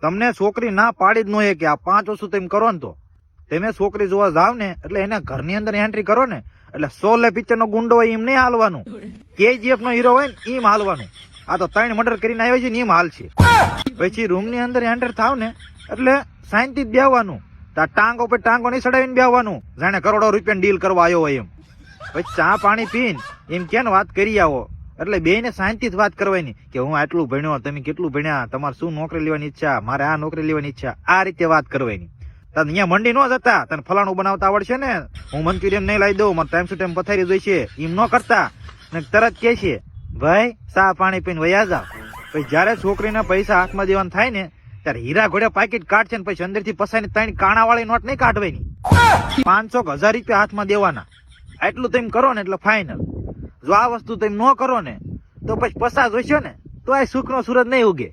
તમને છોકરી ના પાડી જ ન કે આ 5 વસ્તુ તમે કરો ને તો તમે છોકરી જોવા જાવ ને એટલે એને ઘરની અંદર એન્ટ્રી કરો ને એટલે 16 પિક્ચર નો ગુંડો હોય એમ નહીં હાલવાનું, KGF નો હીરો હોય ને એમ હાલવાનું. આ તો 3 મર્ડર કરીને આવ્યો છે ને એમ હાલ છે. પછી રૂમ ની અંદર એન્ટર થાવ ને એટલે શાંતિ જ બેહવાનું, ટાંગો પર ટાંગો નહીં ચડાવીને બેહવાનું જાણે કરોડો રૂપિયા ડીલ કરવા આવ્યો હોય એમ. પછી ચા પાણી પીને એમ કે વાત કરી આવો એટલે બેને શાંતિ જ વાત કરવાની કે હું આટલું ભણ્યો, તમે કેટલું ભણ્યા, તમારે શું નોકરી લેવાની ઈચ્છા, મારે આ નોકરી લેવાની ઈચ્છા, આ રીતે વાત કરવાની. તને અહીંયા મંડી ન જતા તને ફલાણું બનાવતા આવડશે ને, હું મંચુરિયન નહીં લાવી દઉં, મારે ટાઈમ ટુ ટાઈમ પથારી જોઈશે એમ ન કરતા ને તરત કે છે ભાઈ ચા પાણી પીને વયા જાવ. પછી જયારે છોકરીના પૈસા હાથમાં દેવાનું થાય ને ત્યારે હીરા ઘોડે પાકીટ કાઢશે ને પછી અંદર થી પસાની 3 કાણા વાળી નોટ નહીં કાઢવાની, 500 કે 1000 રૂપિયા હાથમાં દેવાના. આટલું તમે કરો ને એટલે ફાઇનલ. જો આ વસ્તુ તમે ન કરો ને તો પછી પસા જોઈશો ને તો આ સુખ નો સૂરજ નહીં ઉગે.